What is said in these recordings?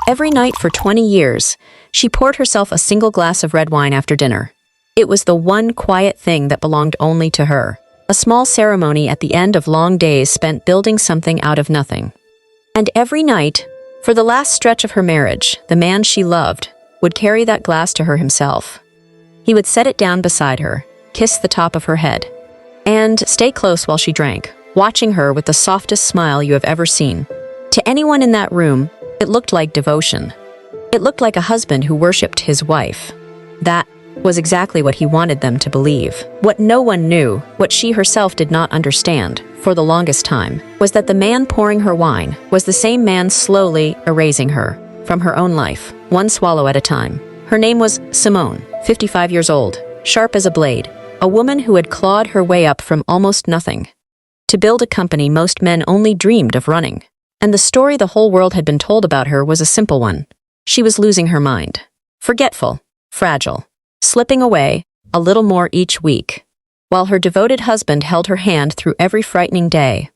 Every night for 20 years, she poured herself a single glass of red wine after dinner. It was the one quiet thing that belonged only to her. A small ceremony at the end of long days spent building something out of nothing. And every night, for the last stretch of her marriage, the man she loved would carry that glass to her himself. He would set it down beside her, kiss the top of her head, and stay close while she drank, watching her with the softest smile you have ever seen. To anyone in that room, it looked like devotion. It looked like a husband who worshipped his wife. That was exactly what he wanted them to believe. What no one knew, what she herself did not understand, for the longest time, was that the man pouring her wine was the same man slowly erasing her from her own life, one swallow at a time. Her name was Simone, 55 years old, sharp as a blade, a woman who had clawed her way up from almost nothing to build a company most men only dreamed of running. And the story the whole world had been told about her was a simple one. She was losing her mind. Forgetful, fragile, slipping away a little more each week, while her devoted husband held her hand through every frightening day.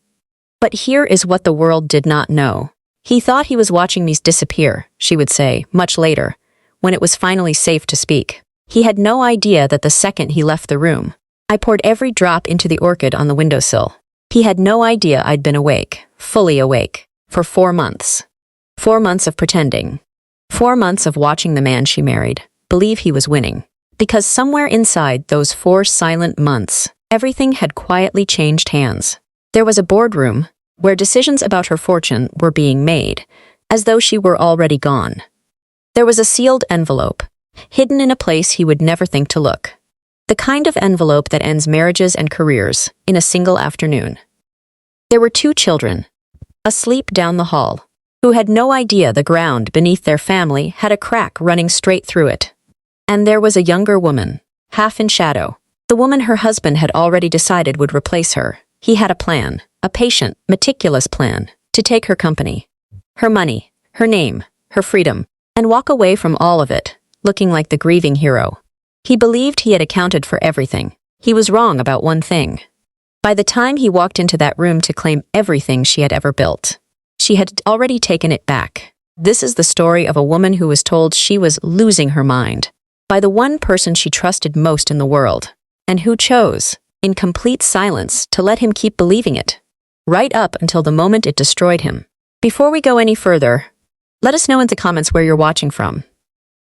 But here is what the world did not know. He thought he was watching me disappear, she would say, much later, when it was finally safe to speak. He had no idea that the second he left the room, I poured every drop into the orchid on the windowsill. He had no idea I'd been awake, fully awake, for 4 months. 4 months of pretending. 4 months of watching the man she married believe he was winning. Because somewhere inside those 4 silent months, everything had quietly changed hands. There was a boardroom where decisions about her fortune were being made, as though she were already gone. There was a sealed envelope, hidden in a place he would never think to look. The kind of envelope that ends marriages and careers in a single afternoon. There were 2 children, asleep down the hall, who had no idea the ground beneath their family had a crack running straight through it. And there was a younger woman, half in shadow, the woman her husband had already decided would replace her. He had a plan, a patient, meticulous plan, to take her company, her money, her name, her freedom, and walk away from all of it, looking like the grieving hero. He believed he had accounted for everything. He was wrong about one thing. By the time he walked into that room to claim everything she had ever built, she had already taken it back. This is the story of a woman who was told she was losing her mind by the one person she trusted most in the world, and who chose, in complete silence, to let him keep believing it, right up until the moment it destroyed him. Before we go any further, let us know in the comments where you're watching from.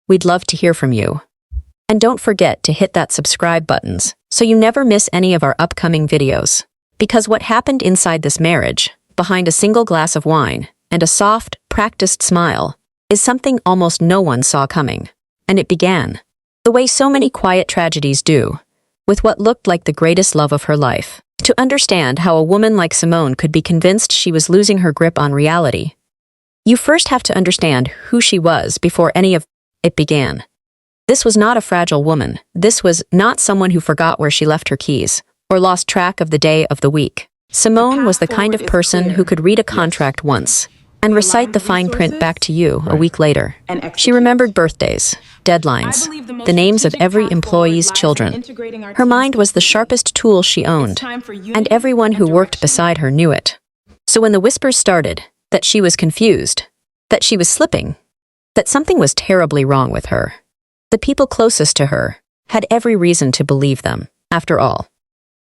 We'd love to hear from you. And don't forget to hit that subscribe buttons so you never miss any of our upcoming videos. Because what happened inside this marriage, behind a single glass of wine and a soft, practiced smile, is something almost no one saw coming. And it began, the way so many quiet tragedies do, with what looked like the greatest love of her life. To understand how a woman like Simone could be convinced she was losing her grip on reality, you first have to understand who she was before any of it began. This was not a fragile woman. This was not someone who forgot where she left her keys or lost track of the day of the week. Simone was the kind of person who could read a contract once and recite the fine print back to you a week later. She remembered birthdays, deadlines, the names of every employee's children. Her mind was the sharpest tool she owned, and everyone who worked beside her knew it. So when the whispers started, that she was confused, that she was slipping, that something was terribly wrong with her, the people closest to her had every reason to believe them. After all,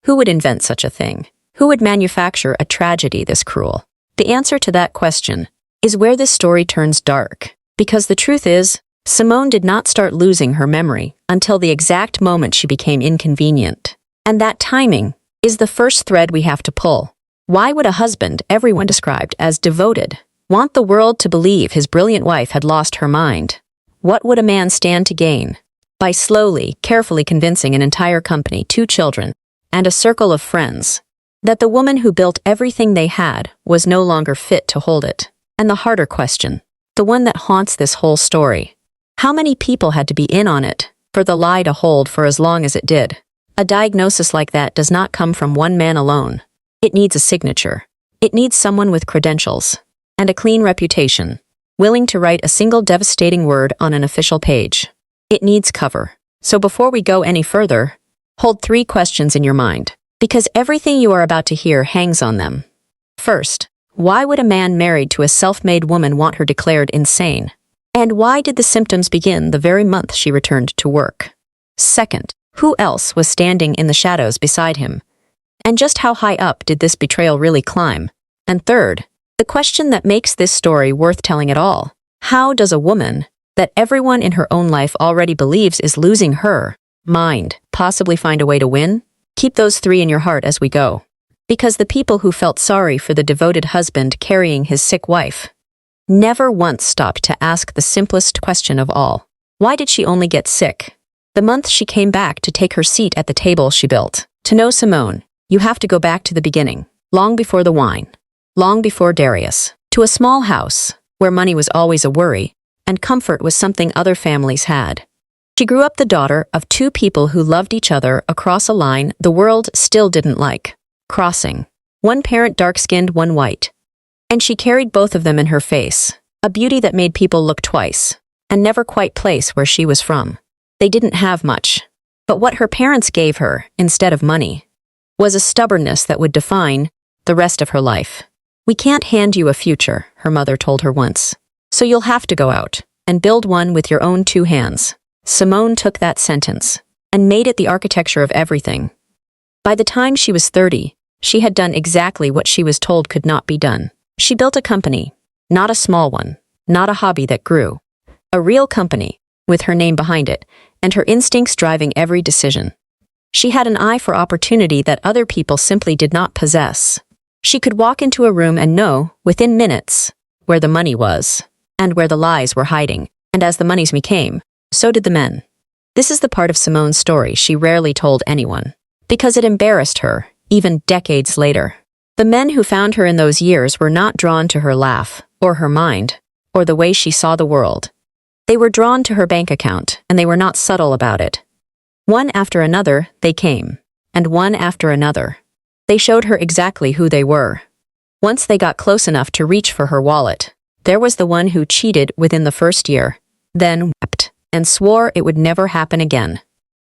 who would invent such a thing? Who would manufacture a tragedy this cruel? The answer to that question is where this story turns dark. Because the truth is, Simone did not start losing her memory until the exact moment she became inconvenient. And that timing is the first thread we have to pull. Why would a husband everyone described as devoted want the world to believe his brilliant wife had lost her mind? What would a man stand to gain by slowly, carefully convincing an entire company, 2 children, and a circle of friends that the woman who built everything they had was no longer fit to hold it? And the harder question, the one that haunts this whole story, how many people had to be in on it for the lie to hold for as long as it did? A diagnosis like that does not come from one man alone. It needs a signature. It needs someone with credentials and a clean reputation, willing to write a single devastating word on an official page. It needs cover. So before we go any further, hold 3 questions in your mind, because everything you are about to hear hangs on them. First, why would a man married to a self-made woman want her declared insane? And why did the symptoms begin the very month she returned to work? Second, who else was standing in the shadows beside him? And just how high up did this betrayal really climb? And third, the question that makes this story worth telling at all. How does a woman that everyone in her own life already believes is losing her mind possibly find a way to win? Keep those three in your heart as we go. Because the people who felt sorry for the devoted husband carrying his sick wife never once stopped to ask the simplest question of all. Why did she only get sick? The month she came back to take her seat at the table she built. To know Simone, you have to go back to the beginning, long before the wine, long before Darius, to a small house where money was always a worry and comfort was something other families had. She grew up the daughter of two people who loved each other across a line the world still didn't like crossing. One parent dark-skinned, one white. And she carried both of them in her face, a beauty that made people look twice, and never quite place where she was from. They didn't have much, but what her parents gave her, instead of money, was a stubbornness that would define the rest of her life. "We can't hand you a future," her mother told her once, "so you'll have to go out and build one with your own two hands." Simone took that sentence and made it the architecture of everything. By the time she was 30, she had done exactly what she was told could not be done. She built a company, not a small one, not a hobby that grew. A real company, with her name behind it, and her instincts driving every decision. She had an eye for opportunity that other people simply did not possess. She could walk into a room and know, within minutes, where the money was, and where the lies were hiding. And as the monies came, so did the men. This is the part of Simone's story she rarely told anyone, because it embarrassed her, even decades later. The men who found her in those years were not drawn to her laugh, or her mind, or the way she saw the world. They were drawn to her bank account, and they were not subtle about it. One after another, they came, and one after another. They showed her exactly who they were. Once they got close enough to reach for her wallet, there was the one who cheated within the first year, then wept, and swore it would never happen again.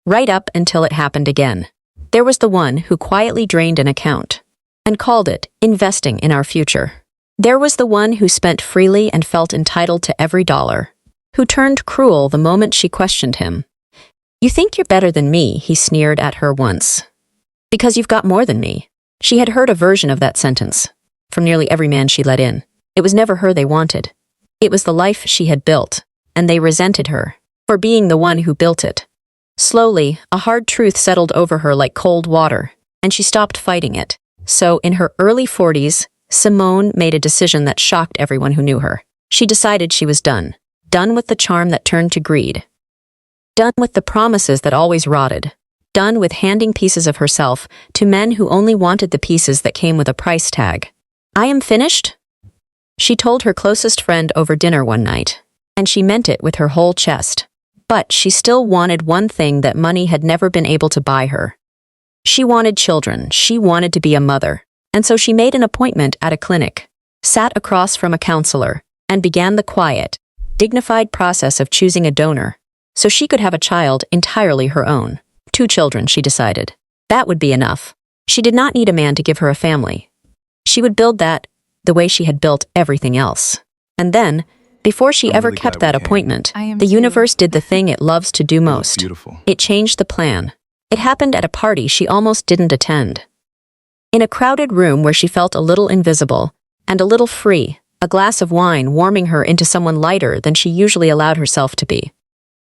Right up until it happened again. There was the one who quietly drained an account and called it investing in our future. There was the one who spent freely and felt entitled to every dollar, who turned cruel the moment she questioned him. "You think you're better than me," he sneered at her once. "Because you've got more than me." She had heard a version of that sentence from nearly every man she let in. It was never her they wanted. It was the life she had built, and they resented her for being the one who built it. Slowly, a hard truth settled over her like cold water, and she stopped fighting it. So, in her early 40s, Simone made a decision that shocked everyone who knew her. She decided she was done. Done with the charm that turned to greed. Done with the promises that always rotted. Done with handing pieces of herself to men who only wanted the pieces that came with a price tag. "I am finished," she told her closest friend over dinner one night, and she meant it with her whole chest. But she still wanted one thing that money had never been able to buy her. She wanted children. She wanted to be a mother. And so she made an appointment at a clinic, sat across from a counselor, and began the quiet, dignified process of choosing a donor, so she could have a child entirely her own. 2 children, she decided. That would be enough. She did not need a man to give her a family. She would build that the way she had built everything else. And then, before she ever kept that appointment, the universe did the thing it loves to do most. It changed the plan. It happened at a party she almost didn't attend. In a crowded room where she felt a little invisible and a little free, a glass of wine warming her into someone lighter than she usually allowed herself to be.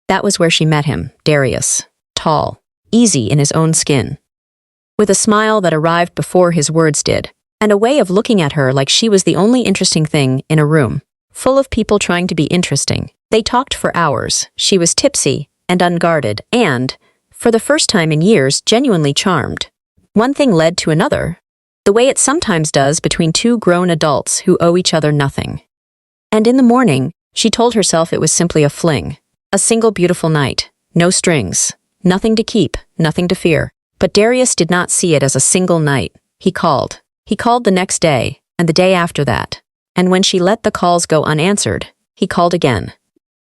That was where she met him, Darius. Tall, easy in his own skin, with a smile that arrived before his words did, and a way of looking at her like she was the only interesting thing in a room, full of people trying to be interesting. They talked for hours. She was tipsy and unguarded and, for the first time in years, genuinely charmed. One thing led to another, the way it sometimes does between 2 grown adults who owe each other nothing. And in the morning, she told herself it was simply a fling, a single beautiful night, no strings, nothing to keep, nothing to fear. But Darius did not see it as a single night. He called. He called the next day, and the day after that. And when she let the calls go unanswered, he called again.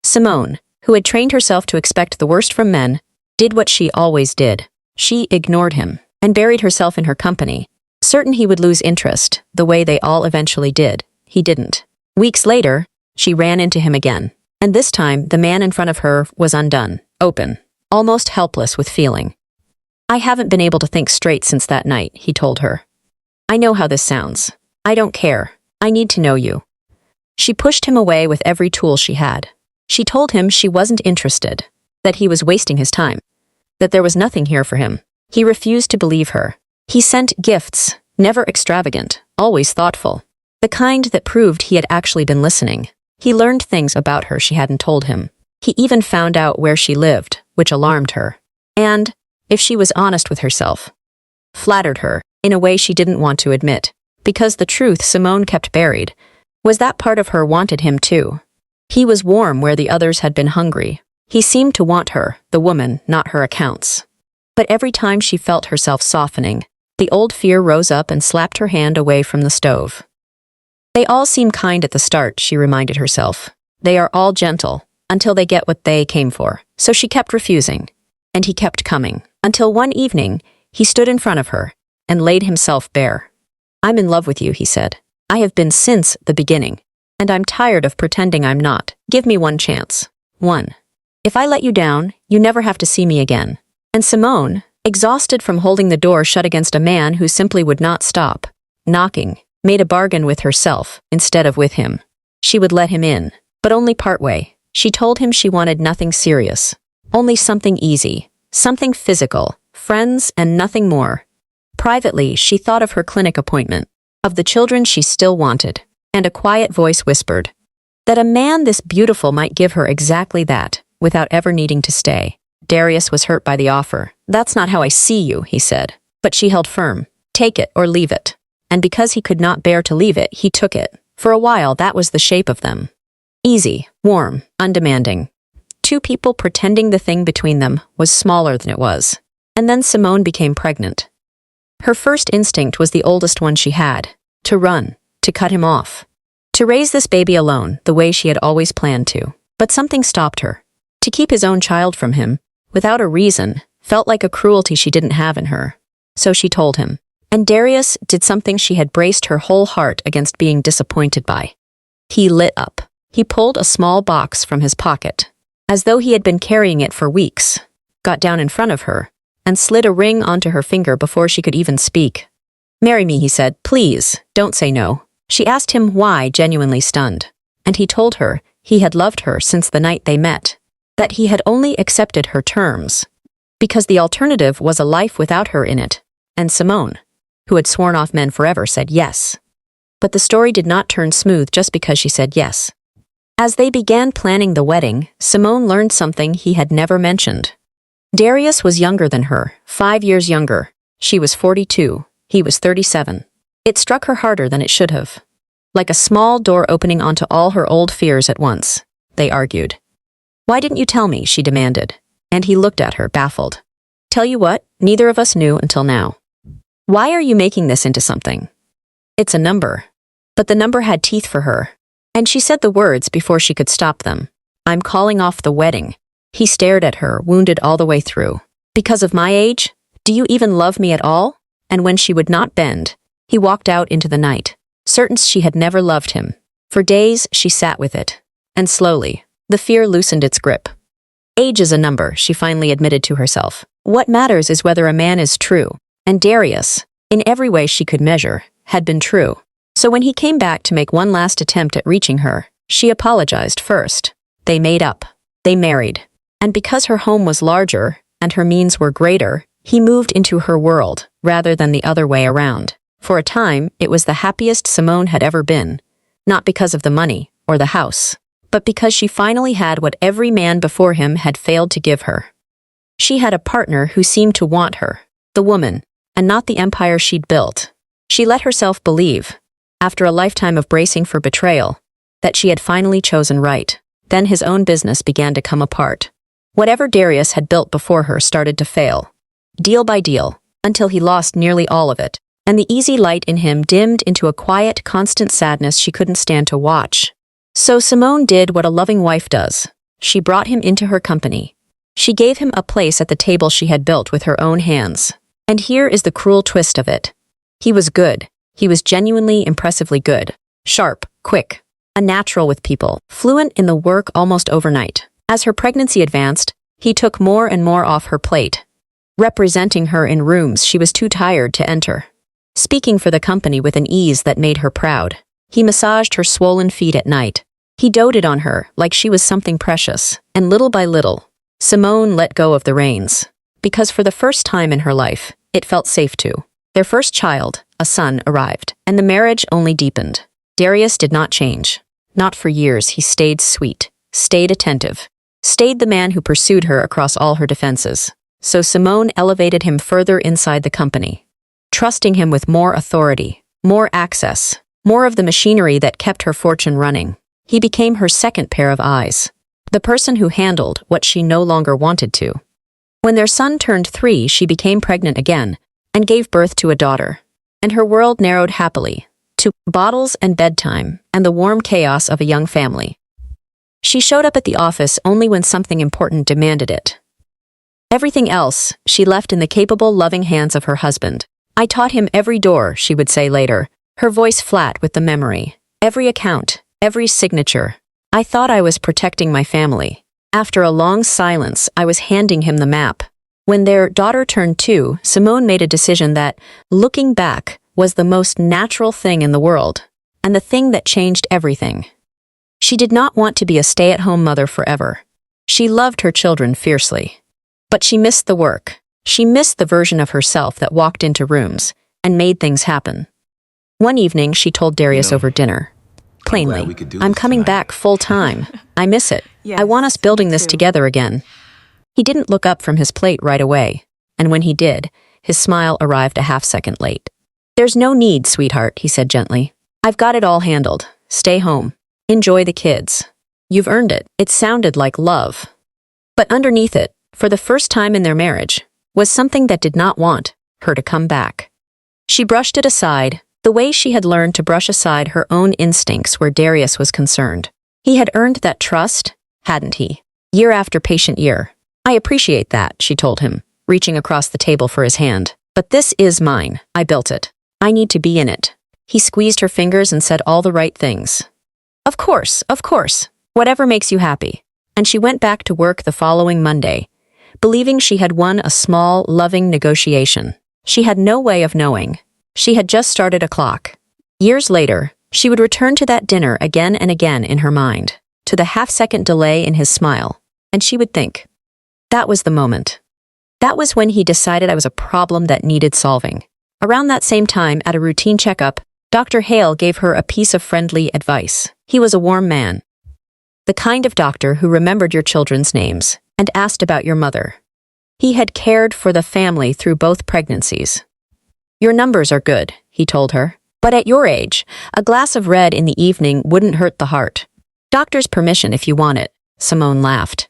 Simone, who had trained herself to expect the worst from men, did what she always did. She ignored him and buried herself in her company, certain he would lose interest, the way they all eventually did. He didn't. Weeks later, she ran into him again. And this time, the man in front of her was undone, open, almost helpless with feeling. "I haven't been able to think straight since that night," he told her. "I know how this sounds. I don't care. I need to know you." She pushed him away with every tool she had. She told him she wasn't interested, that he was wasting his time, that there was nothing here for him. He refused to believe her. He sent gifts, never extravagant, always thoughtful, the kind that proved he had actually been listening. He learned things about her she hadn't told him. He even found out where she lived, which alarmed her. And, if she was honest with herself, flattered her in a way she didn't want to admit, because the truth Simone kept buried was that part of her wanted him too. He was warm where the others had been hungry. He seemed to want her, the woman, not her accounts. But every time she felt herself softening, the old fear rose up and slapped her hand away from the stove. They all seem kind at the start, she reminded herself. They are all gentle, until they get what they came for. So she kept refusing, and he kept coming, until one evening, he stood in front of her and laid himself bare. "I'm in love with you," he said. "I have been since the beginning, and I'm tired of pretending I'm not. Give me one chance. One. If I let you down, you never have to see me again." And Simone, exhausted from holding the door shut against a man who simply would not stop knocking, made a bargain with herself instead of with him. She would let him in, but only partway. She told him she wanted nothing serious, only something easy, something physical, friends and nothing more. Privately, she thought of her clinic appointment, of the children she still wanted, and a quiet voice whispered that a man this beautiful might give her exactly that, without ever needing to stay. Darius was hurt by the offer. "That's not how I see you," he said. But she held firm. "Take it or leave it." And because he could not bear to leave it, he took it. For a while, that was the shape of them. Easy, warm, undemanding. Two people pretending the thing between them was smaller than it was. And then Simone became pregnant. Her first instinct was the oldest one she had, to run, to cut him off, to raise this baby alone the way she had always planned to. But something stopped her. To keep his own child from him, without a reason, felt like a cruelty she didn't have in her. So she told him. And Darius did something she had braced her whole heart against being disappointed by. He lit up. He pulled a small box from his pocket, as though he had been carrying it for weeks, got down in front of her, and slid a ring onto her finger before she could even speak. "Marry me," he said. "Please, don't say no." She asked him why, genuinely stunned. And he told her he had loved her since the night they met, that he had only accepted her terms, because the alternative was a life without her in it. And Simone, who had sworn off men forever, said yes. But the story did not turn smooth just because she said yes. As they began planning the wedding, Simone learned something he had never mentioned. Darius was younger than her, 5 years younger. She was 42. He was 37. It struck her harder than it should have. Like a small door opening onto all her old fears at once. They argued. "Why didn't you tell me?" she demanded. And he looked at her, baffled. "Tell you what, neither of us knew until now. Why are you making this into something? It's a number." But the number had teeth for her. And she said the words before she could stop them. "I'm calling off the wedding." He stared at her, wounded all the way through. "Because of my age? Do you even love me at all?" And when she would not bend, he walked out into the night, certain she had never loved him. For days, she sat with it. And slowly, the fear loosened its grip. Age is a number, she finally admitted to herself. What matters is whether a man is true. And Darius, in every way she could measure, had been true. So when he came back to make one last attempt at reaching her, she apologized first. They made up. They married. And because her home was larger, and her means were greater, he moved into her world, rather than the other way around. For a time, it was the happiest Simone had ever been. Not because of the money, or the house, but because she finally had what every man before him had failed to give her. She had a partner who seemed to want her, the woman, and not the empire she'd built. She let herself believe, after a lifetime of bracing for betrayal, that she had finally chosen right. Then his own business began to come apart. Whatever Darius had built before her started to fail, deal by deal, until he lost nearly all of it, and the easy light in him dimmed into a quiet, constant sadness she couldn't stand to watch. So Simone did what a loving wife does. She brought him into her company. She gave him a place at the table she had built with her own hands. And here is the cruel twist of it. He was good. He was genuinely, impressively good. Sharp, quick, a natural with people, fluent in the work almost overnight. As her pregnancy advanced, he took more and more off her plate, representing her in rooms she was too tired to enter, speaking for the company with an ease that made her proud. He massaged her swollen feet at night. He doted on her like she was something precious, and little by little, Simone let go of the reins, because for the first time in her life, it felt safe to. Their first child, a son, arrived, and the marriage only deepened. Darius did not change. Not for years. He stayed sweet, stayed attentive, stayed the man who pursued her across all her defenses. So Simone elevated him further inside the company, trusting him with more authority, more access, more of the machinery that kept her fortune running. He became her second pair of eyes, the person who handled what she no longer wanted to. When their son turned 3, she became pregnant again and gave birth to a daughter, and her world narrowed happily to bottles and bedtime and the warm chaos of a young family. She showed up at the office only when something important demanded it. Everything else she left in the capable, loving hands of her husband. I taught him every door, she would say later, her voice flat with the memory. Every account, every signature. I thought I was protecting my family. After a long silence, I was handing him the map. When their daughter turned 2, Simone made a decision that, looking back, was the most natural thing in the world, and the thing that changed everything. She did not want to be a stay-at-home mother forever. She loved her children fiercely. But she missed the work. She missed the version of herself that walked into rooms and made things happen. One evening, she told Darius over dinner, plainly, I'm coming back full-time. I miss it. Yes, I want us building this too. together again. He didn't look up from his plate right away, and when he did, his smile arrived a half-second late. There's no need, sweetheart, he said gently. I've got it all handled. Stay home. Enjoy the kids. You've earned it. It sounded like love. But underneath it, for the first time in their marriage, was something that did not want her to come back. She brushed it aside, the way she had learned to brush aside her own instincts where Darius was concerned. He had earned that trust, hadn't he? Year after patient year. I appreciate that, she told him, reaching across the table for his hand. But this is mine. I built it. I need to be in it. He squeezed her fingers and said all the right things. Of course, whatever makes you happy. And she went back to work the following Monday, believing she had won a small, loving negotiation. She had no way of knowing. She had just started a clock. Years later, she would return to that dinner again and again in her mind, to the half-second delay in his smile, and she would think, that was the moment. That was when he decided I was a problem that needed solving. Around that same time, at a routine checkup, Dr. Hale gave her a piece of friendly advice. He was a warm man. The kind of doctor who remembered your children's names and asked about your mother. He had cared for the family through both pregnancies. Your numbers are good, he told her. But at your age, a glass of red in the evening wouldn't hurt the heart. Doctor's permission if you want it, Simone laughed.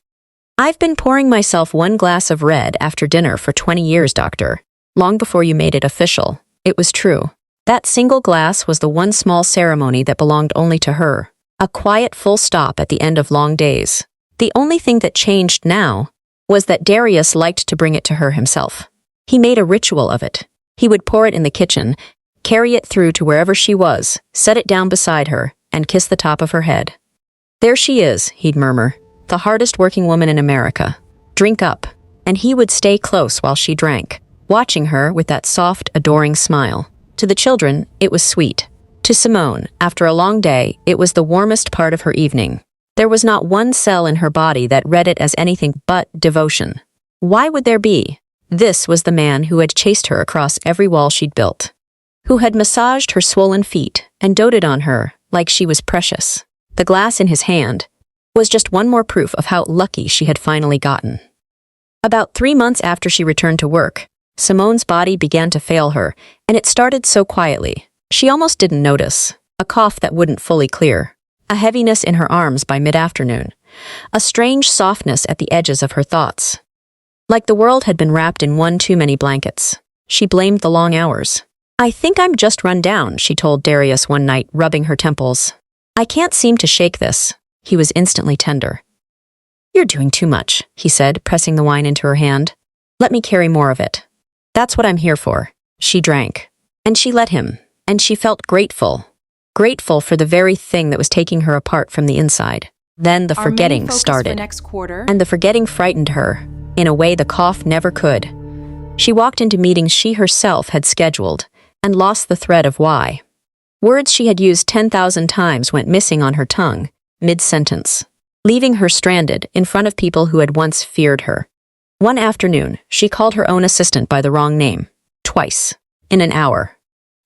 I've been pouring myself one glass of red after dinner for 20 years, doctor. Long before you made it official. It was true. That single glass was the one small ceremony that belonged only to her. A quiet full stop at the end of long days. The only thing that changed now was that Darius liked to bring it to her himself. He made a ritual of it. He would pour it in the kitchen, carry it through to wherever she was, set it down beside her, and kiss the top of her head. There she is, he'd murmur, the hardest working woman in America. Drink up. And he would stay close while she drank, watching her with that soft, adoring smile. To the children, it was sweet. To Simone, after a long day, it was the warmest part of her evening. There was not one cell in her body that read it as anything but devotion. Why would there be? This was the man who had chased her across every wall she'd built, who had massaged her swollen feet and doted on her like she was precious. The glass in his hand was just one more proof of how lucky she had finally gotten. About 3 months after she returned to work, Simone's body began to fail her, and it started so quietly. She almost didn't notice. A cough that wouldn't fully clear. A heaviness in her arms by mid-afternoon. A strange softness at the edges of her thoughts. Like the world had been wrapped in one too many blankets. She blamed the long hours. I think I'm just run down, she told Darius one night, rubbing her temples. I can't seem to shake this. He was instantly tender. You're doing too much, he said, pressing the wine into her hand. Let me carry more of it. That's what I'm here for. She drank. And she let him. And she felt grateful. grateful for the very thing that was taking her apart from the inside. Then the Our main forgetting focus started, for next quarter. and the forgetting frightened her, in a way the cough never could. She walked into meetings she herself had scheduled, and lost the thread of why. Words she had used 10,000 times went missing on her tongue, mid-sentence, leaving her stranded in front of people who had once feared her. One afternoon, she called her own assistant by the wrong name, twice, in an hour.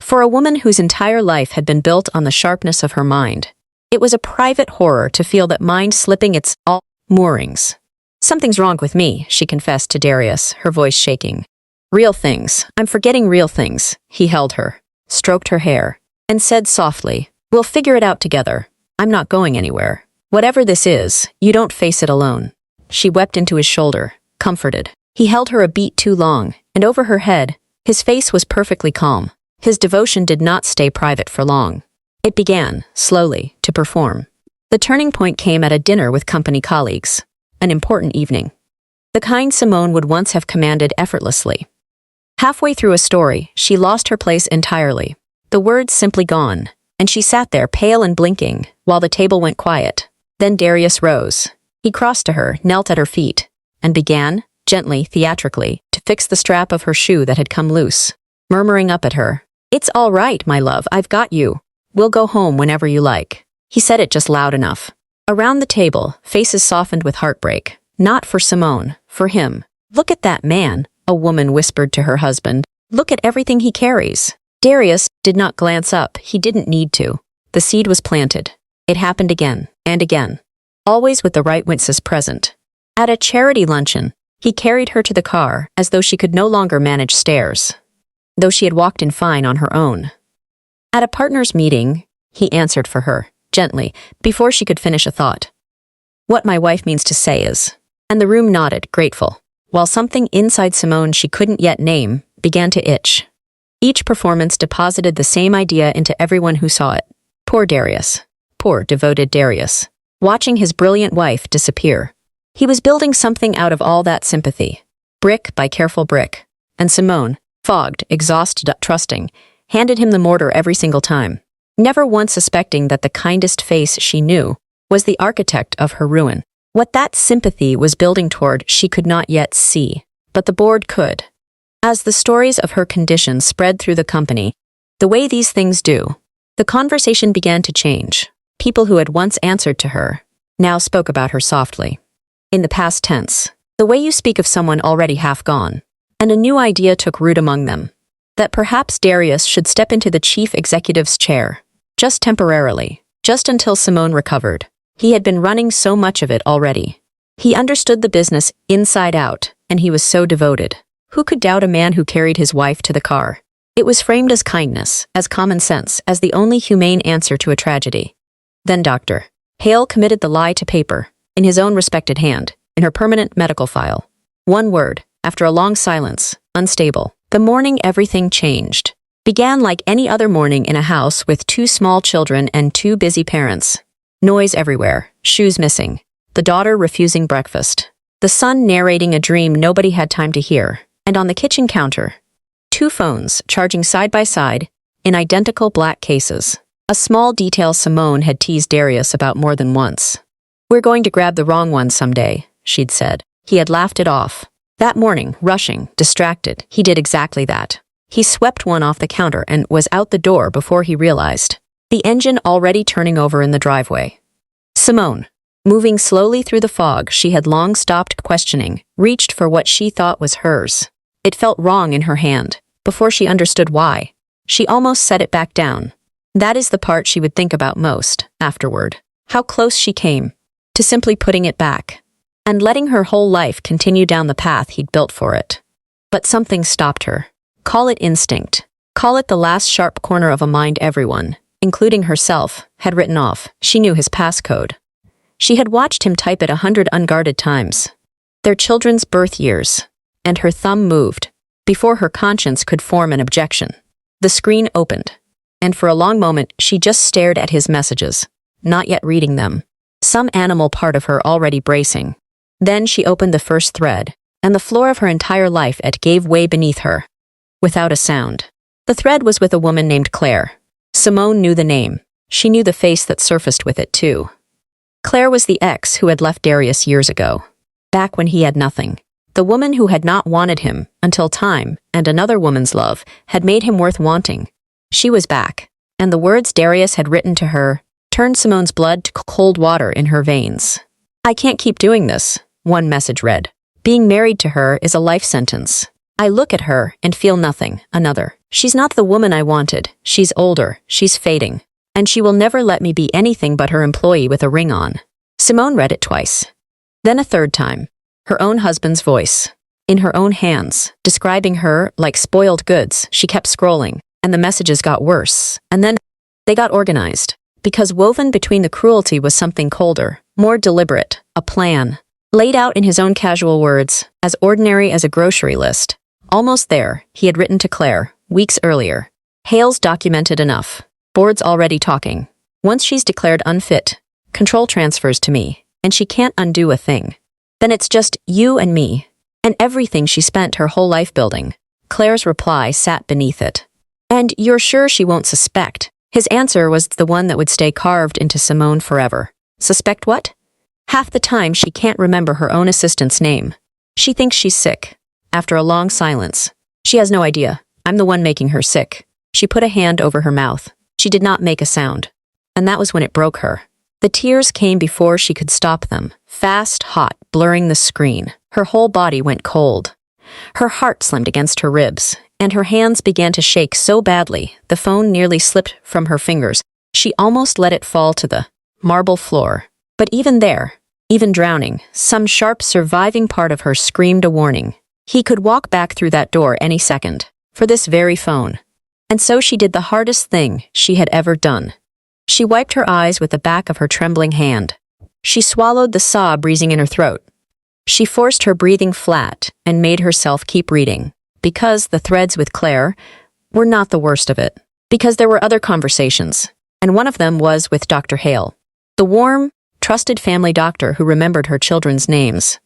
For a woman whose entire life had been built on the sharpness of her mind, it was a private horror to feel that mind slipping its all moorings. "Something's wrong with me," she confessed to Darius, her voice shaking. "Real things. I'm forgetting real things." He held her, stroked her hair, and said softly, "We'll figure it out together. I'm not going anywhere. Whatever this is, you don't face it alone." She wept into his shoulder, comforted. He held her a beat too long, and over her head, his face was perfectly calm. His devotion did not stay private for long. It began, slowly, to perform. The turning point came at a dinner with company colleagues. An important evening. The kind Simone would once have commanded effortlessly. Halfway through a story, she lost her place entirely. The words simply gone, and she sat there pale and blinking, while the table went quiet. Then Darius rose. He crossed to her, knelt at her feet, and began, gently, theatrically, to fix the strap of her shoe that had come loose, murmuring up at her, "It's all right, my love, I've got you. We'll go home whenever you like." He said it just loud enough. Around the table, faces softened with heartbreak. Not for Simone, for him. "Look at that man," a woman whispered to her husband. "Look at everything he carries." Darius did not glance up. He didn't need to. The seed was planted. It happened again and again, always with the right witnesses present. At a charity luncheon, he carried her to the car as though she could no longer manage stairs, though she had walked in fine on her own. At a partners' meeting, he answered for her, gently, before she could finish a thought. "What my wife means to say is," and the room nodded, grateful, while something inside Simone she couldn't yet name began to itch. Each performance deposited the same idea into everyone who saw it. Poor Darius. Poor, devoted Darius. Watching his brilliant wife disappear. He was building something out of all that sympathy, brick by careful brick, and Simone, fogged, exhausted, trusting, handed him the mortar every single time, never once suspecting that the kindest face she knew was the architect of her ruin. What that sympathy was building toward she could not yet see, but the board could. As the stories of her condition spread through the company, the way these things do, the conversation began to change. People who had once answered to her now spoke about her softly. In the past tense, the way you speak of someone already half gone, and a new idea took root among them, that perhaps Darius should step into the chief executive's chair, just temporarily, just until Simone recovered. He had been running so much of it already. He understood the business inside out, and he was so devoted. Who could doubt a man who carried his wife to the car? It was framed as kindness, as common sense, as the only humane answer to a tragedy. Then Dr. Hale committed the lie to paper, in his own respected hand, in her permanent medical file. One word, after a long silence, unstable. The morning everything changed. Began like any other morning in a house with 2 small children and 2 busy parents. Noise everywhere, shoes missing, the daughter refusing breakfast, the son narrating a dream nobody had time to hear, and on the kitchen counter, 2 phones charging side by side in identical black cases. A small detail Simone had teased Darius about more than once. "We're going to grab the wrong one someday," she'd said. He had laughed it off. That morning, rushing, distracted, he did exactly that. He swept one off the counter and was out the door before he realized. The engine already turning over in the driveway. Simone, moving slowly through the fog she had long stopped questioning, reached for what she thought was hers. It felt wrong in her hand. Before she understood why, she almost set it back down. That is the part she would think about most, afterward. How close she came to simply putting it back, and letting her whole life continue down the path he'd built for it. But something stopped her. Call it instinct. Call it the last sharp corner of a mind everyone, including herself, had written off. She knew his passcode. She had watched him type it 100 unguarded times. Their children's birth years. And her thumb moved, before her conscience could form an objection. The screen opened, and for a long moment she just stared at his messages, not yet reading them. Some animal part of her already bracing. Then she opened the first thread, and the floor of her entire life gave way beneath her. Without a sound. The thread was with a woman named Claire. Simone knew the name. She knew the face that surfaced with it, too. Claire was the ex who had left Darius years ago, back when he had nothing. The woman who had not wanted him until time and another woman's love had made him worth wanting. She was back, and the words Darius had written to her turned Simone's blood to cold water in her veins. "I can't keep doing this," one message read. "Being married to her is a life sentence. I look at her and feel nothing," another. "She's not the woman I wanted. She's older, she's fading. And she will never let me be anything but her employee with a ring on." Simone read it twice. Then a third time. Her own husband's voice, in her own hands, describing her like spoiled goods. She kept scrolling, and the messages got worse. And then they got organized, because woven between the cruelty was something colder, more deliberate, a plan, laid out in his own casual words, as ordinary as a grocery list. Almost there, he had written to Claire, weeks earlier. "Hale's documented enough. Board's already talking. Once she's declared unfit, control transfers to me, and she can't undo a thing. Then it's just you and me, and everything she spent her whole life building." Claire's reply sat beneath it. "And you're sure she won't suspect?" His answer was the one that would stay carved into Simone forever. "Suspect what?" "Half the time she can't remember her own assistant's name. She thinks she's sick." After a long silence, "She has no idea. I'm the one making her sick." She put a hand over her mouth. She did not make a sound. And that was when it broke her. The tears came before she could stop them, fast, hot, blurring the screen. Her whole body went cold. Her heart slammed against her ribs, and her hands began to shake so badly the phone nearly slipped from her fingers. She almost let it fall to the marble floor. But even there, even drowning, some sharp surviving part of her screamed a warning. He could walk back through that door any second, for this very phone. And so she did the hardest thing she had ever done. She wiped her eyes with the back of her trembling hand. She swallowed the sob rising in her throat. She forced her breathing flat and made herself keep reading, because the threads with Claire were not the worst of it, because there were other conversations, and one of them was with Dr. Hale, the warm, trusted family doctor who remembered her children's names.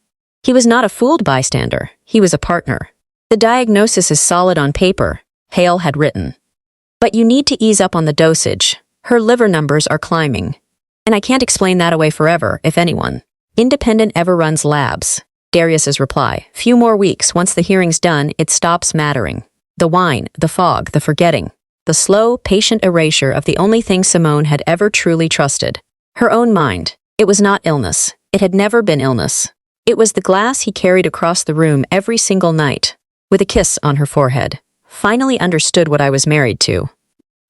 He was not a fooled bystander, he was a partner. "The diagnosis is solid on paper," Hale had written. "But you need to ease up on the dosage. Her liver numbers are climbing. And I can't explain that away forever, if anyone. Independent ever runs labs." Darius's reply. "Few more weeks. Once the hearing's done, it stops mattering." The wine, the fog, the forgetting. The slow, patient erasure of the only thing Simone had ever truly trusted. Her own mind. It was not illness. It had never been illness. It was the glass he carried across the room every single night, with a kiss on her forehead. "Finally understood what I was married to."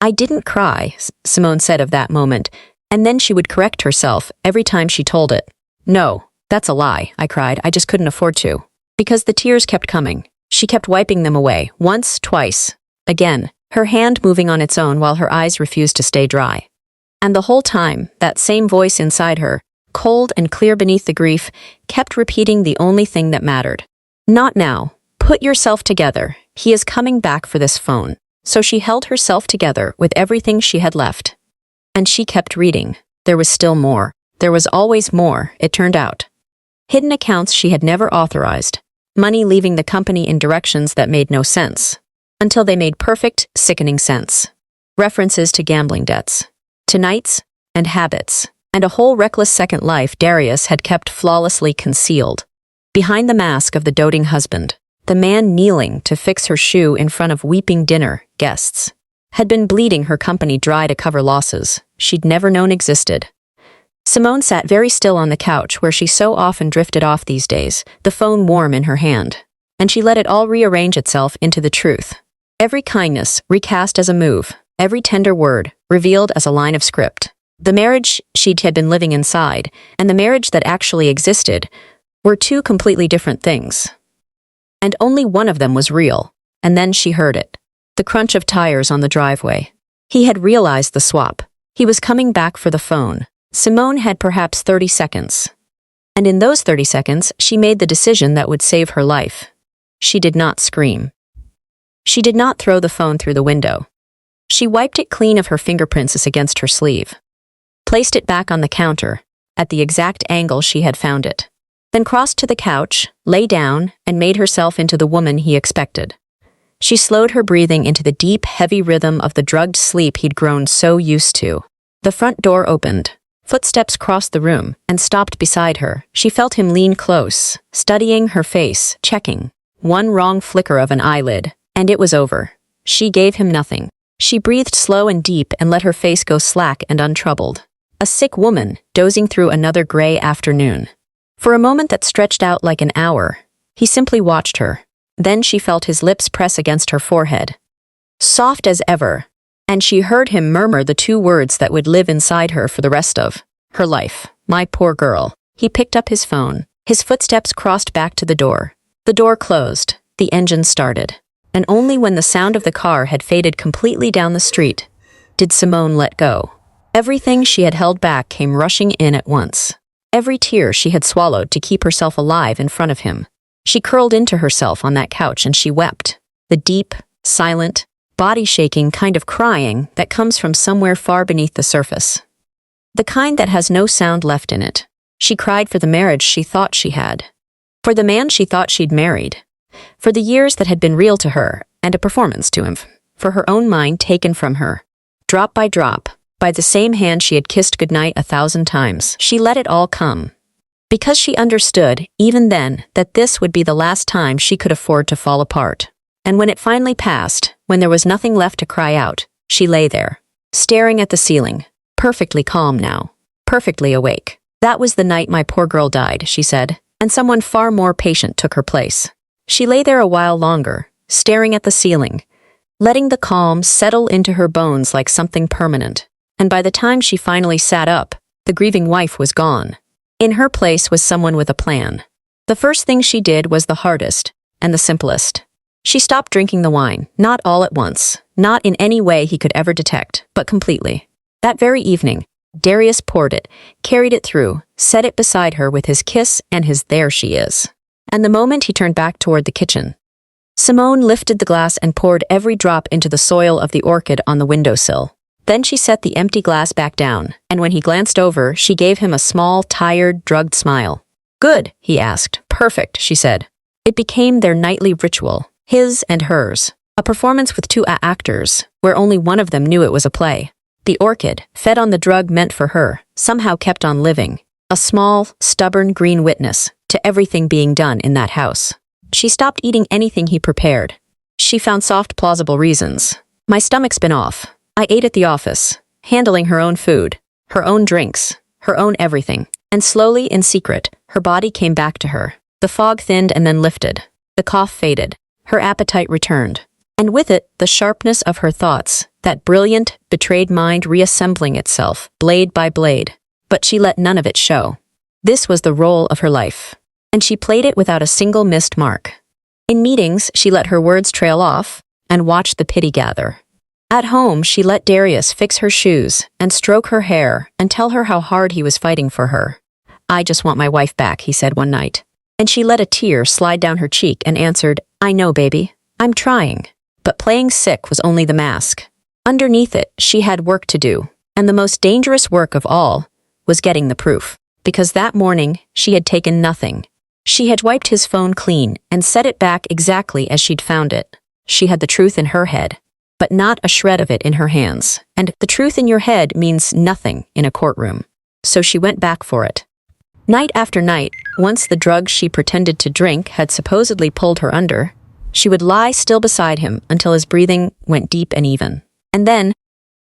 "I didn't cry," Simone said of that moment, and then she would correct herself every time she told it. "No, that's a lie," I cried. "I just couldn't afford to." Because the tears kept coming. She kept wiping them away, once, twice, again, her hand moving on its own while her eyes refused to stay dry. And the whole time, that same voice inside her, cold and clear beneath the grief, kept repeating the only thing that mattered. "Not now. Put yourself together. He is coming back for this phone." So she held herself together with everything she had left. And she kept reading. There was still more. There was always more, it turned out. Hidden accounts she had never authorized. Money leaving the company in directions that made no sense. Until they made perfect, sickening sense. References to gambling debts, to nights and habits, and a whole reckless second life Darius had kept flawlessly concealed. Behind the mask of the doting husband, the man kneeling to fix her shoe in front of weeping dinner guests, had been bleeding her company dry to cover losses she'd never known existed. Simone sat very still on the couch where she so often drifted off these days, the phone warm in her hand, and she let it all rearrange itself into the truth. Every kindness recast as a move, every tender word revealed as a line of script. The marriage she had been living inside, and the marriage that actually existed, were two completely different things. And only one of them was real, and then she heard it. The crunch of tires on the driveway. He had realized the swap. He was coming back for the phone. Simone had perhaps 30 seconds. And in those 30 seconds, she made the decision that would save her life. She did not scream. She did not throw the phone through the window. She wiped it clean of her fingerprints against her sleeve, placed it back on the counter, at the exact angle she had found it, then crossed to the couch, lay down, and made herself into the woman he expected. She slowed her breathing into the deep, heavy rhythm of the drugged sleep he'd grown so used to. The front door opened. Footsteps crossed the room and stopped beside her. She felt him lean close, studying her face, checking. One wrong flicker of an eyelid, and it was over. She gave him nothing. She breathed slow and deep and let her face go slack and untroubled. A sick woman, dozing through another gray afternoon. For a moment that stretched out like an hour, he simply watched her. Then she felt his lips press against her forehead. Soft as ever. And she heard him murmur the two words that would live inside her for the rest of her life. My poor girl. He picked up his phone. His footsteps crossed back to the door. The door closed. The engine started. And only when the sound of the car had faded completely down the street did Simone let go. Everything she had held back came rushing in at once. Every tear she had swallowed to keep herself alive in front of him. She curled into herself on that couch and she wept. The deep, silent, body-shaking kind of crying that comes from somewhere far beneath the surface. The kind that has no sound left in it. She cried for the marriage she thought she had. For the man she thought she'd married. For the years that had been real to her and a performance to him. For her own mind taken from her. Drop by drop, by the same hand she had kissed goodnight 1,000 times. She let it all come. Because she understood, even then, that this would be the last time she could afford to fall apart. And when it finally passed, when there was nothing left to cry out, she lay there, staring at the ceiling, perfectly calm now, perfectly awake. That was the night my poor girl died, she said, and someone far more patient took her place. She lay there a while longer, staring at the ceiling, letting the calm settle into her bones like something permanent. And by the time she finally sat up, the grieving wife was gone. In her place was someone with a plan. The first thing she did was the hardest and the simplest. She stopped drinking the wine, not all at once, not in any way he could ever detect, but completely. That very evening, Darius poured it, carried it through, set it beside her with his kiss and his "there she is." And the moment he turned back toward the kitchen, Simone lifted the glass and poured every drop into the soil of the orchid on the windowsill. Then she set the empty glass back down, and when he glanced over, she gave him a small, tired, drugged smile. "Good," he asked. "Perfect," she said. It became their nightly ritual. His and hers. A performance with two actors, where only one of them knew it was a play. The orchid, fed on the drug meant for her, somehow kept on living. A small, stubborn green witness to everything being done in that house. She stopped eating anything he prepared. She found soft, plausible reasons. "My stomach's been off. I ate at the office," handling her own food, her own drinks, her own everything. And slowly, in secret, her body came back to her. The fog thinned and then lifted. The cough faded. Her appetite returned. And with it, the sharpness of her thoughts, that brilliant, betrayed mind reassembling itself, blade by blade. But she let none of it show. This was the role of her life. And she played it without a single missed mark. In meetings, she let her words trail off and watched the pity gather. At home, she let Darius fix her shoes and stroke her hair and tell her how hard he was fighting for her. "I just want my wife back," he said one night. And she let a tear slide down her cheek and answered, "I know, baby. I'm trying." But playing sick was only the mask. Underneath it, she had work to do. And the most dangerous work of all was getting the proof. Because that morning, she had taken nothing. She had wiped his phone clean and set it back exactly as she'd found it. She had the truth in her head, but not a shred of it in her hands. And the truth in your head means nothing in a courtroom. So she went back for it. Night after night, once the drugs she pretended to drink had supposedly pulled her under, she would lie still beside him until his breathing went deep and even. And then,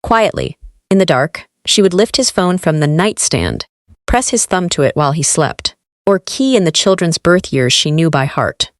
quietly, in the dark, she would lift his phone from the nightstand, press his thumb to it while he slept, or key in the children's birth years she knew by heart.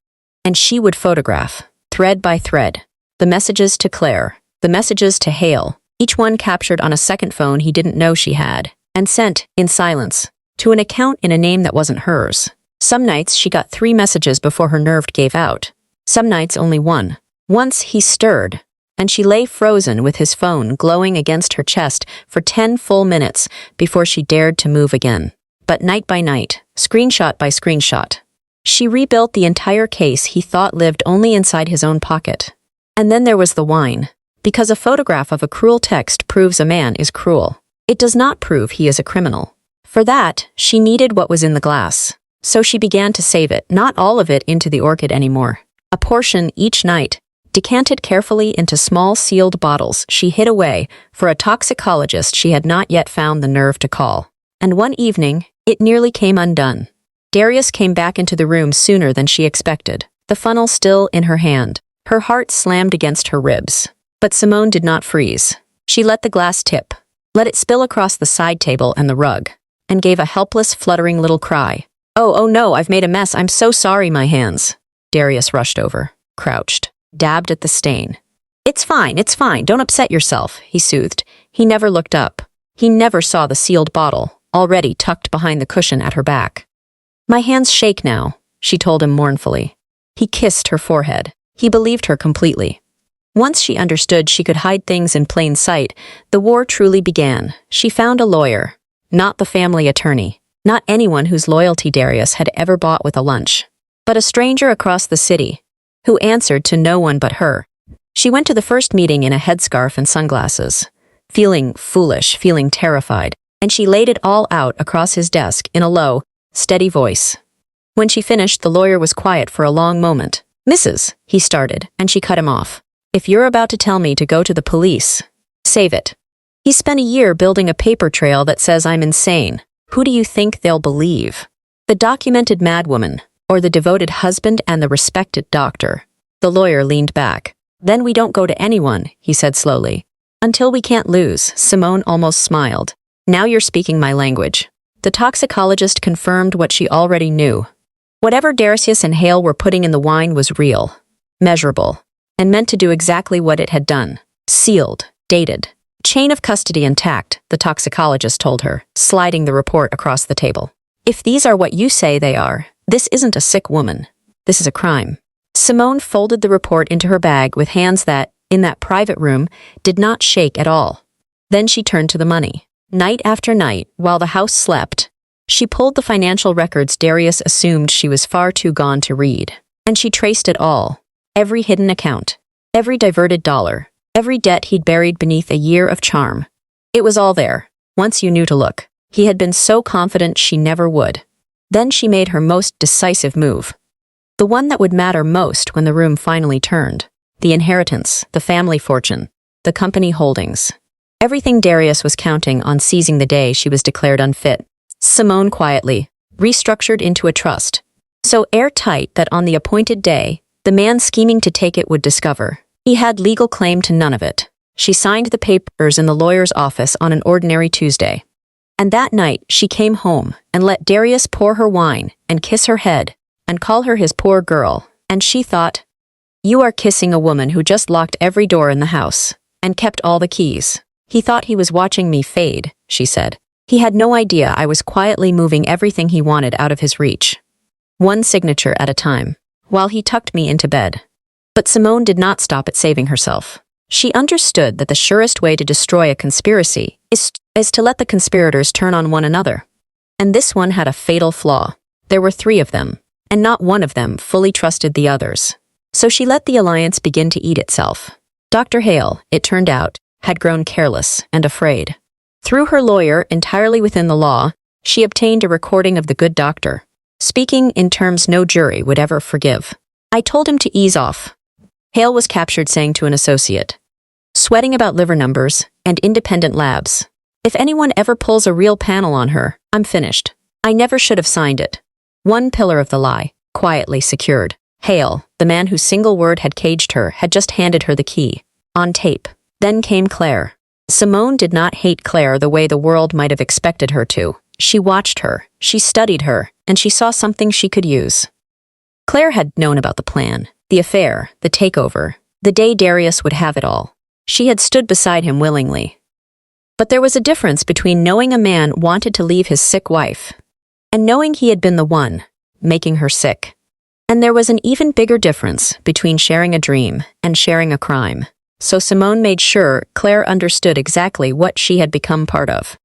And she would photograph, thread by thread, the messages to Claire, the messages to Hale, each one captured on a second phone he didn't know she had, and sent, in silence, to an account in a name that wasn't hers. Some nights she got 3 messages before her nerve gave out. Some nights only 1. Once he stirred, and she lay frozen with his phone glowing against her chest for 10 full minutes before she dared to move again. But night by night, screenshot by screenshot, she rebuilt the entire case he thought lived only inside his own pocket. And then there was the wine. Because a photograph of a cruel text proves a man is cruel, it does not prove he is a criminal. For that, she needed what was in the glass. So she began to save it, not all of it into the orchid anymore. A portion each night, decanted carefully into small sealed bottles she hid away for a toxicologist she had not yet found the nerve to call. And one evening, it nearly came undone. Darius came back into the room sooner than she expected, the funnel still in her hand. Her heart slammed against her ribs. But Simone did not freeze. She let the glass tip, let it spill across the side table and the rug, and gave a helpless, fluttering little cry. Oh no, I've made a mess. I'm so sorry, my hands." Darius rushed over, crouched, dabbed at the stain. It's fine, don't upset yourself," he soothed. He never looked up. He never saw the sealed bottle, already tucked behind the cushion at her back. "My hands shake now," she told him mournfully. He kissed her forehead. He believed her completely. Once she understood she could hide things in plain sight, the war truly began. She found a lawyer, not the family attorney, not anyone whose loyalty Darius had ever bought with a lunch, but a stranger across the city, who answered to no one but her. She went to the first meeting in a headscarf and sunglasses, feeling foolish, feeling terrified, and she laid it all out across his desk in a low, steady voice. When she finished, the lawyer was quiet for a long moment. "Mrs." he started, and she cut him off. "If you're about to tell me to go to the police, save it. He spent a year building a paper trail that says I'm insane. Who do you think they'll believe? The documented madwoman, or the devoted husband and the respected doctor?" The lawyer leaned back. "Then we don't go to anyone," he said slowly. "Until we can't lose." Simone almost smiled. "Now you're speaking my language." The toxicologist confirmed what she already knew. Whatever Darius and Hale were putting in the wine was real, measurable, and meant to do exactly what it had done. Sealed, dated, chain of custody intact, the toxicologist told her, sliding the report across the table. "If these are what you say they are, this isn't a sick woman. This is a crime." Simone folded the report into her bag with hands that, in that private room, did not shake at all. Then she turned to the money. Night after night, while the house slept, she pulled the financial records Darius assumed she was far too gone to read. And she traced it all. Every hidden account, every diverted dollar, every debt he'd buried beneath a year of charm. It was all there, once you knew to look. He had been so confident she never would. Then she made her most decisive move. The one that would matter most when the room finally turned. The inheritance, the family fortune, the company holdings. Everything Darius was counting on seizing the day she was declared unfit. Simone quietly restructured into a trust, so airtight that on the appointed day, the man scheming to take it would discover he had legal claim to none of it. She signed the papers in the lawyer's office on an ordinary Tuesday. And that night, she came home and let Darius pour her wine and kiss her head and call her his poor girl. And she thought, "You are kissing a woman who just locked every door in the house and kept all the keys." "He thought he was watching me fade," she said. "He had no idea I was quietly moving everything he wanted out of his reach. One signature at a time, while he tucked me into bed." But Simone did not stop at saving herself. She understood that the surest way to destroy a conspiracy is to let the conspirators turn on one another. And this one had a fatal flaw. There were 3 of them, and not one of them fully trusted the others. So she let the alliance begin to eat itself. Dr. Hale, it turned out, had grown careless and afraid. Through her lawyer, entirely within the law, she obtained a recording of the good doctor, speaking in terms no jury would ever forgive. "I told him to ease off," Hale was captured saying to an associate, "sweating about liver numbers and independent labs. If anyone ever pulls a real panel on her, I'm finished. I never should have signed it." One pillar of the lie, quietly secured. Hale, the man whose single word had caged her, had just handed her the key. On tape. Then came Claire. Simone did not hate Claire the way the world might have expected her to. She watched her, she studied her, and she saw something she could use. Claire had known about the plan, the affair, the takeover, the day Darius would have it all. She had stood beside him willingly. But there was a difference between knowing a man wanted to leave his sick wife and knowing he had been the one making her sick. And there was an even bigger difference between sharing a dream and sharing a crime. So Simone made sure Claire understood exactly what she had become part of.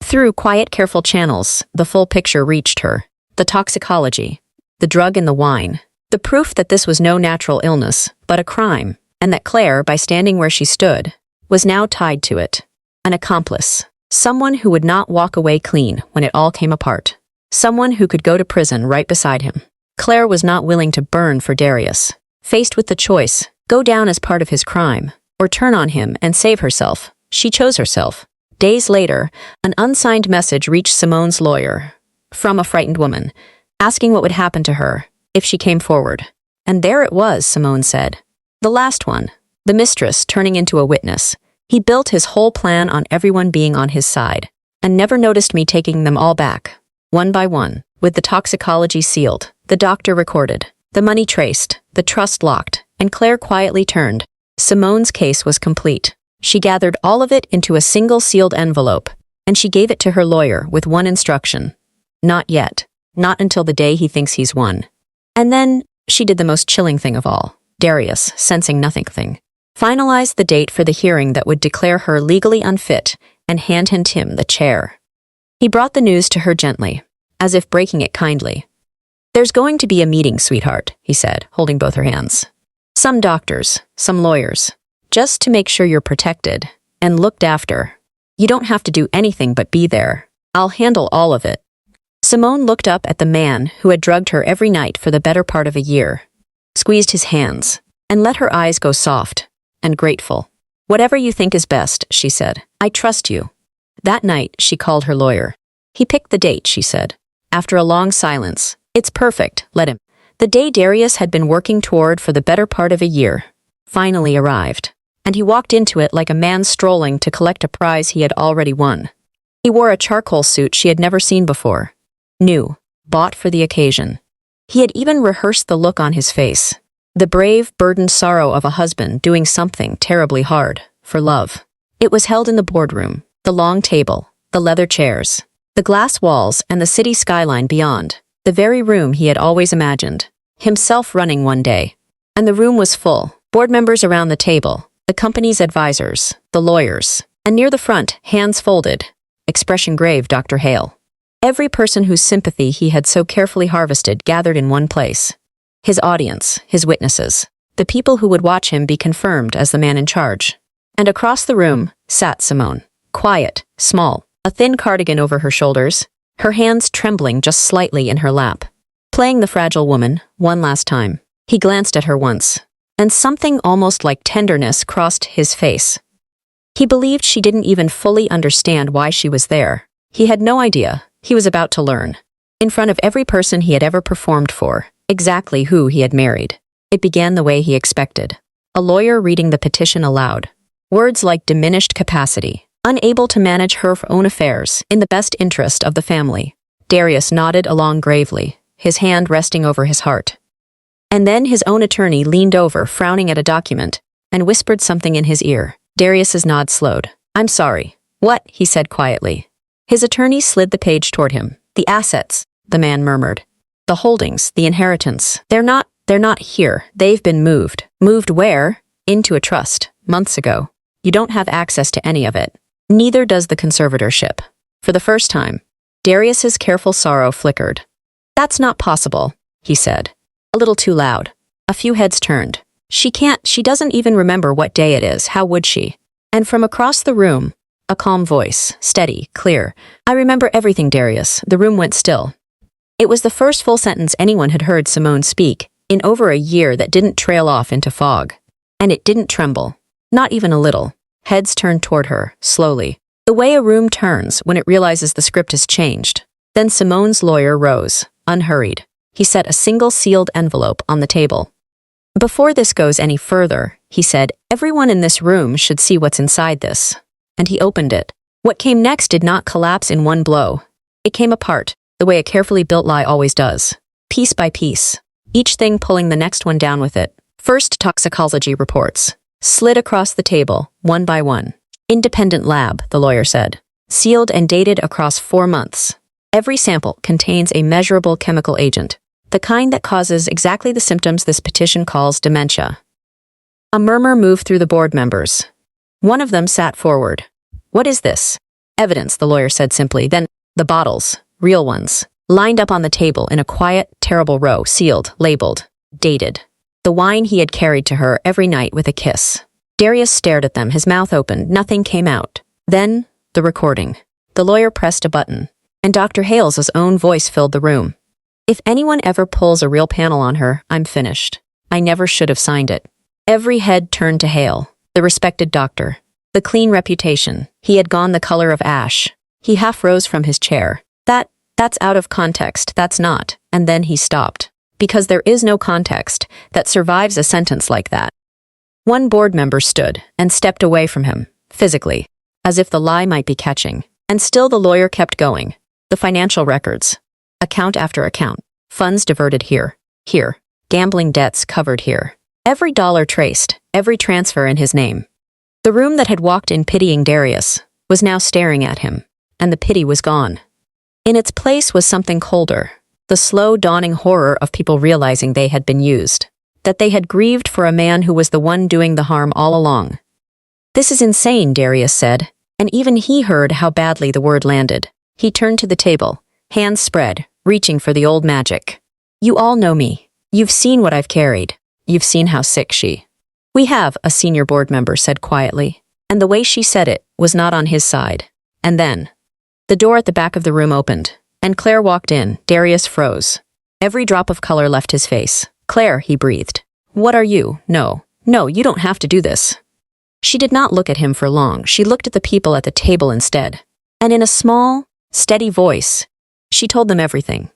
Through quiet, careful channels, the full picture reached her. The toxicology, the drug in the wine, the proof that this was no natural illness, but a crime, and that Claire, by standing where she stood, was now tied to it. An accomplice. Someone who would not walk away clean when it all came apart. Someone who could go to prison right beside him. Claire was not willing to burn for Darius. Faced with the choice, go down as part of his crime, or turn on him and save herself. She chose herself. Days later, an unsigned message reached Simone's lawyer from a frightened woman, asking what would happen to her if she came forward. And there it was, Simone said. The last one, the mistress turning into a witness. He built his whole plan on everyone being on his side, and never noticed me taking them all back, one by one, with the toxicology sealed, the doctor recorded, the money traced, the trust locked, and Claire quietly turned. Simone's case was complete. She gathered all of it into a single sealed envelope, and she gave it to her lawyer with one instruction. Not yet. Not until the day he thinks he's won. And then, she did the most chilling thing of all. Darius, sensing nothing, finalized the date for the hearing that would declare her legally unfit and hand him the chair. He brought the news to her gently, as if breaking it kindly. There's going to be a meeting, sweetheart, he said, holding both her hands. Some doctors, some lawyers, just to make sure you're protected and looked after. You don't have to do anything but be there. I'll handle all of it. Simone looked up at the man who had drugged her every night for the better part of a year, squeezed his hands, and let her eyes go soft and grateful. Whatever you think is best, she said. I trust you. That night, she called her lawyer. He picked the date, she said. After a long silence, it's perfect, let him. The day Darius had been working toward for the better part of a year finally arrived, and he walked into it like a man strolling to collect a prize he had already won. He wore a charcoal suit she had never seen before. New, bought for the occasion. He had even rehearsed the look on his face, the brave, burdened sorrow of a husband doing something terribly hard for love. It was held in the boardroom, the long table, the leather chairs, the glass walls, and the city skyline beyond, the very room he had always imagined, himself running one day. And the room was full, board members around the table, the company's advisors, the lawyers, and near the front, hands folded, expression grave, Dr. Hale. Every person whose sympathy he had so carefully harvested gathered in one place. His audience, his witnesses, the people who would watch him be confirmed as the man in charge. And across the room sat Simone, quiet, small, a thin cardigan over her shoulders, her hands trembling just slightly in her lap. Playing the fragile woman, one last time. He glanced at her once, and something almost like tenderness crossed his face. He believed she didn't even fully understand why she was there. He had no idea. He was about to learn. In front of every person he had ever performed for, exactly who he had married. It began the way he expected. A lawyer reading the petition aloud. Words like diminished capacity, unable to manage her own affairs in the best interest of the family. Darius nodded along gravely, his hand resting over his heart. And then his own attorney leaned over, frowning at a document, and whispered something in his ear. Darius's nod slowed. I'm sorry. What? He said quietly. His attorney slid the page toward him. The assets, the man murmured. The holdings, the inheritance. They're not here. They've been moved. Moved where? Into a trust, months ago. You don't have access to any of it. Neither does the conservatorship. For the first time, Darius's careful sorrow flickered. That's not possible, he said. A little too loud. A few heads turned. She doesn't even remember what day it is. How would she? And from across the room, a calm voice, steady, clear. I remember everything, Darius. The room went still. It was the first full sentence anyone had heard Simone speak in over a year that didn't trail off into fog. And it didn't tremble. Not even a little. Heads turned toward her, slowly. The way a room turns when it realizes the script has changed. Then Simone's lawyer rose, unhurried. He set a single sealed envelope on the table. Before this goes any further, he said, everyone in this room should see what's inside this. And he opened it. What came next did not collapse in one blow. It came apart, the way a carefully built lie always does. Piece by piece. Each thing pulling the next one down with it. First, toxicology reports. Slid across the table, one by one. Independent lab, the lawyer said. Sealed and dated across 4 months. Every sample contains a measurable chemical agent. The kind that causes exactly the symptoms this petition calls dementia. A murmur moved through the board members. One of them sat forward. What is this? Evidence, the lawyer said simply. Then, the bottles, real ones, lined up on the table in a quiet, terrible row, sealed, labeled, dated. The wine he had carried to her every night with a kiss. Darius stared at them, his mouth open. Nothing came out. Then, the recording. The lawyer pressed a button, and Dr. Hale's own voice filled the room. If anyone ever pulls a real panel on her, I'm finished. I never should have signed it. Every head turned to Hale, the respected doctor. The clean reputation. He had gone the color of ash. He half rose from his chair. That's out of context, that's not. And then he stopped. Because there is no context that survives a sentence like that. One board member stood and stepped away from him, physically, as if the lie might be catching. And still the lawyer kept going. The financial records. Account after account. Funds diverted here. Gambling debts covered here. Every dollar traced, every transfer in his name. The room that had walked in pitying Darius was now staring at him, and the pity was gone. In its place was something colder, the slow dawning horror of people realizing they had been used, that they had grieved for a man who was the one doing the harm all along. "This is insane," Darius said, and even he heard how badly the word landed. He turned to the table, hands spread, reaching for the old magic. "You all know me. You've seen what I've carried. You've seen how sick she." "We have," a senior board member said quietly, and the way she said it was not on his side. And then, the door at the back of the room opened, and Claire walked in. Darius froze. Every drop of color left his face. "Claire," he breathed. "What are you? No, you don't have to do this." She did not look at him for long. She looked at the people at the table instead. And in a small, steady voice, she told them everything.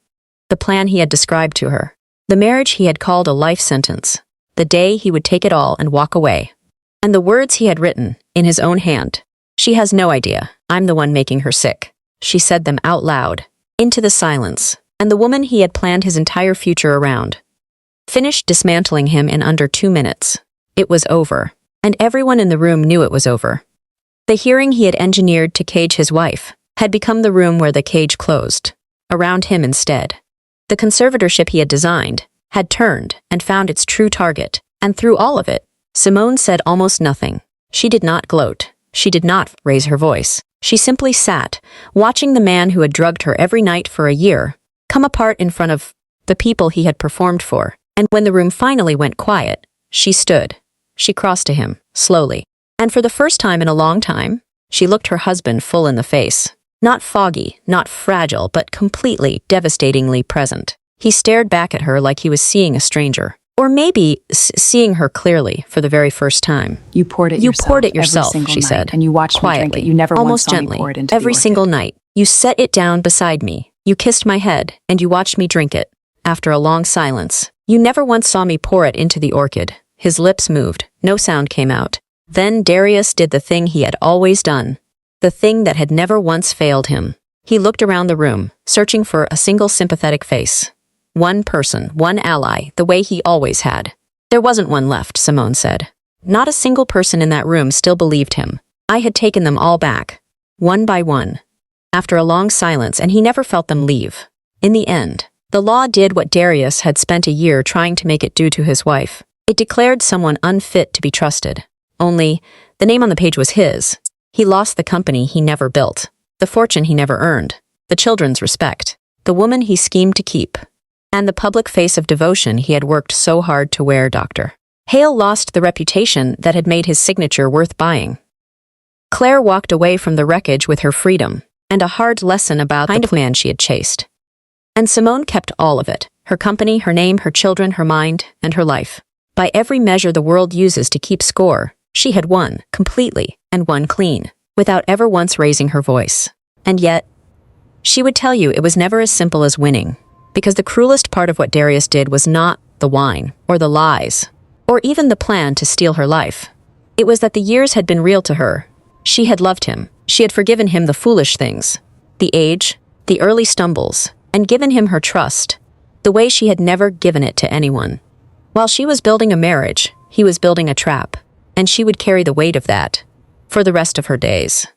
The plan he had described to her. The marriage he had called a life sentence. The day he would take it all and walk away. And the words he had written, in his own hand. "She has no idea. I'm the one making her sick." She said them out loud, into the silence, and the woman he had planned his entire future around. Finished dismantling him in under 2 minutes. It was over, and everyone in the room knew it was over. The hearing he had engineered to cage his wife had become the room where the cage closed, around him instead. The conservatorship he had designed had turned and found its true target, and through all of it, Simone said almost nothing. She did not gloat. She did not raise her voice. She simply sat, watching the man who had drugged her every night for a year, come apart in front of the people he had performed for. And when the room finally went quiet, she stood. She crossed to him, slowly. And for the first time in a long time, she looked her husband full in the face. Not foggy, not fragile, but completely, devastatingly present. He stared back at her like he was seeing a stranger. Or maybe seeing her clearly for the very first time. You poured it yourself, she said, and you watched quietly, me drink it. You never almost once saw gently, me pour it into every the orchid. single night. You set it down beside me. You kissed my head, and you watched me drink it. After a long silence, you never once saw me pour it into the orchid. His lips moved. No sound came out. Then Darius did the thing he had always done. The thing that had never once failed him. He looked around the room, searching for a single sympathetic face. One person, one ally, the way he always had. There wasn't one left, Simone said. Not a single person in that room still believed him. I had taken them all back, one by one. After a long silence, and he never felt them leave. In the end, the law did what Darius had spent a year trying to make it do to his wife. It declared someone unfit to be trusted. Only, the name on the page was his. He lost the company he never built, the fortune he never earned, the children's respect, the woman he schemed to keep. And the public face of devotion he had worked so hard to wear, Doctor. Hale lost the reputation that had made his signature worth buying. Claire walked away from the wreckage with her freedom, and a hard lesson about the kind of man she had chased. And Simone kept all of it, her company, her name, her children, her mind, and her life. By every measure the world uses to keep score, she had won, completely, and won clean, without ever once raising her voice. And yet, she would tell you it was never as simple as winning. Because the cruelest part of what Darius did was not the wine, or the lies, or even the plan to steal her life. It was that the years had been real to her. She had loved him. She had forgiven him the foolish things, the age, the early stumbles, and given him her trust, the way she had never given it to anyone. While she was building a marriage, he was building a trap, and she would carry the weight of that for the rest of her days.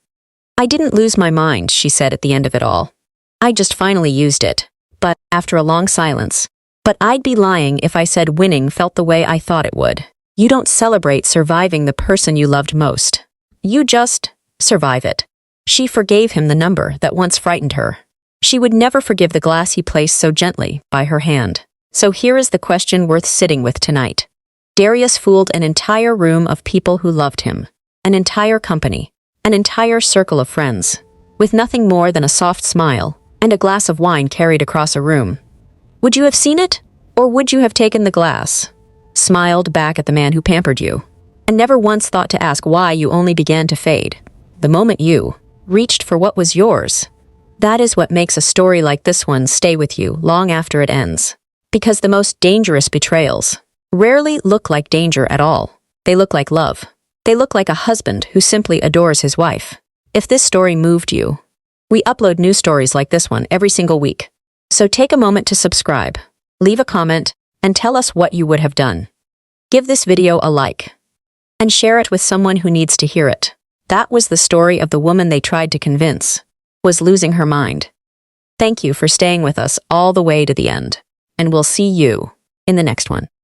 "I didn't lose my mind," she said at the end of it all. "I just finally used it." But, after a long silence, "But I'd be lying if I said winning felt the way I thought it would. You don't celebrate surviving the person you loved most. You just survive it." She forgave him the number that once frightened her. She would never forgive the glass he placed so gently by her hand. So here is the question worth sitting with tonight. Darius fooled an entire room of people who loved him, an entire company, an entire circle of friends, with nothing more than a soft smile and a glass of wine carried across a room. Would you have seen it? Or would you have taken the glass? smiled back at the man who pampered you, and never once thought to ask why you only began to fade the moment you reached for what was yours. That is what makes a story like this one stay with you long after it ends. Because the most dangerous betrayals rarely look like danger at all. They look like love. They look like a husband who simply adores his wife. If this story moved you, we upload new stories like this one every single week. So take a moment to subscribe, leave a comment, and tell us what you would have done. Give this video a like, and share it with someone who needs to hear it. That was the story of the woman they tried to convince was losing her mind. Thank you for staying with us all the way to the end, and we'll see you in the next one.